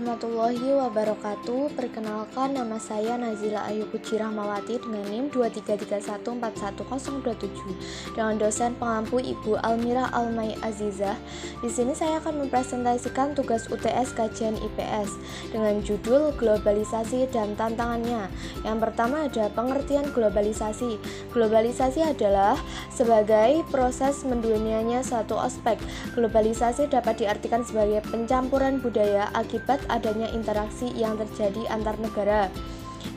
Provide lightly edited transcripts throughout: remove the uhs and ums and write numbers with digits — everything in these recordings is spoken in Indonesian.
warahmatullahi wabarakatuh. Perkenalkan, nama saya Nazila Ayu Puji Rahmawati dengan NIM 233141027 dengan dosen pengampu Ibu Almira Almai Azizah. Di sini saya akan mempresentasikan tugas UTS kajian IPS dengan judul globalisasi dan tantangannya. Yang pertama ada pengertian globalisasi. Globalisasi adalah sebagai proses mendunianya suatu aspek. Globalisasi dapat diartikan sebagai pencampuran budaya akibat adanya interaksi yang terjadi antar negara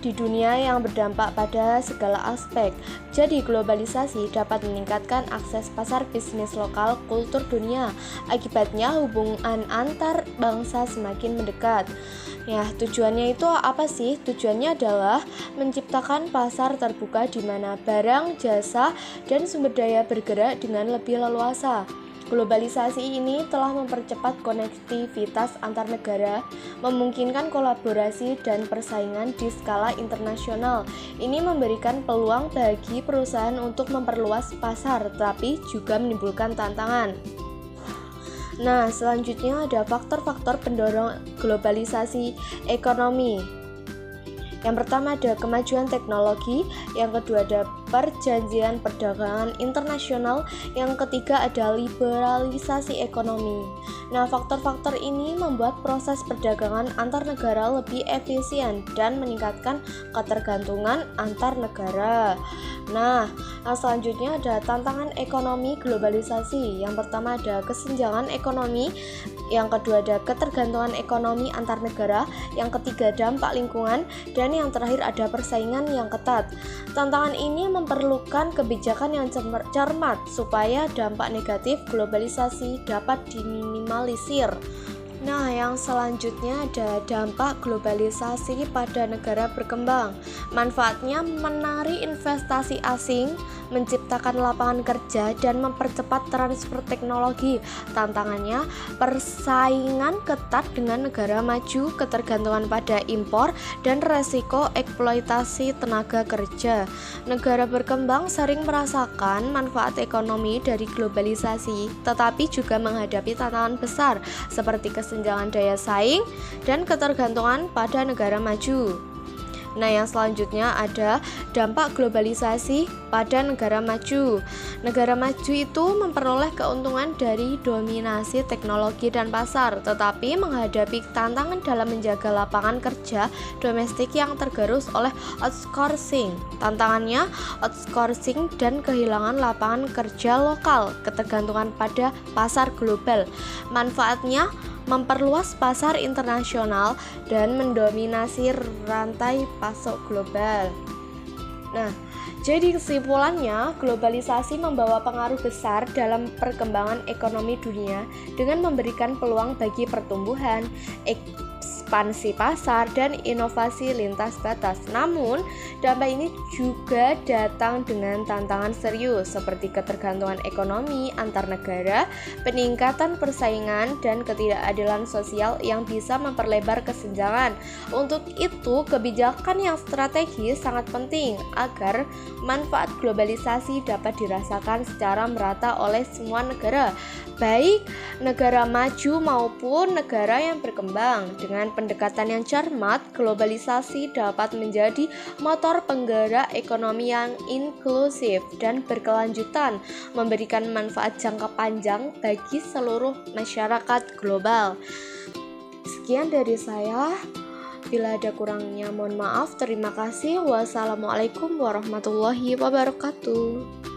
di dunia yang berdampak pada segala aspek. Jadi globalisasi dapat meningkatkan akses pasar bisnis lokal kultur dunia. Akibatnya hubungan antar bangsa semakin mendekat. Ya, tujuannya itu apa sih? Tujuannya adalah menciptakan pasar terbuka di mana barang, jasa, dan sumber daya bergerak dengan lebih leluasa. Globalisasi ini telah mempercepat konektivitas antar negara, memungkinkan kolaborasi dan persaingan di skala internasional. Ini memberikan peluang bagi perusahaan untuk memperluas pasar, tetapi juga menimbulkan tantangan. Nah, selanjutnya ada faktor-faktor pendorong globalisasi ekonomi. Yang pertama ada kemajuan teknologi, yang kedua ada perjanjian perdagangan internasional, yang ketiga ada liberalisasi ekonomi. Nah, faktor-faktor ini membuat proses perdagangan antar negara lebih efisien dan meningkatkan ketergantungan antar negara. Nah, yang selanjutnya ada tantangan ekonomi globalisasi. Yang pertama ada kesenjangan ekonomi, yang kedua ada ketergantungan ekonomi antar negara, yang ketiga dampak lingkungan, dan yang terakhir ada persaingan yang ketat. Tantangan ini memerlukan kebijakan yang cermat supaya dampak negatif globalisasi dapat diminimalisir. Nah, yang selanjutnya ada dampak globalisasi pada negara berkembang. Manfaatnya menarik investasi asing, menciptakan lapangan kerja, dan mempercepat transfer teknologi. Tantangannya, persaingan ketat dengan negara maju, ketergantungan pada impor, dan resiko eksploitasi tenaga kerja. Negara berkembang sering merasakan manfaat ekonomi dari globalisasi, tetapi juga menghadapi tantangan besar seperti kesenjangan daya saing dan ketergantungan pada negara maju. Nah, yang selanjutnya ada dampak globalisasi pada negara maju. Negara maju itu memperoleh keuntungan dari dominasi teknologi dan pasar, tetapi menghadapi tantangan dalam menjaga lapangan kerja domestik yang tergerus oleh outsourcing. Tantangannya outsourcing dan kehilangan lapangan kerja lokal, ketergantungan pada pasar global. Manfaatnya memperluas pasar internasional dan mendominasi rantai pasok global. Nah, jadi kesimpulannya, globalisasi membawa pengaruh besar dalam perkembangan ekonomi dunia dengan memberikan peluang bagi pertumbuhan, ekspansi pasar, dan inovasi lintas batas. Namun, dampak ini juga datang dengan tantangan serius seperti ketergantungan ekonomi antar negara, peningkatan persaingan, dan ketidakadilan sosial yang bisa memperlebar kesenjangan. Untuk itu, kebijakan yang strategis sangat penting agar manfaat globalisasi dapat dirasakan secara merata oleh semua negara, baik negara maju maupun negara yang berkembang. Dengan pendekatan yang cermat, globalisasi dapat menjadi motor penggerak ekonomi yang inklusif dan berkelanjutan, memberikan manfaat jangka panjang bagi seluruh masyarakat global. Sekian dari saya. Bila ada kurangnya mohon maaf. Terima kasih. Wassalamualaikum warahmatullahi wabarakatuh.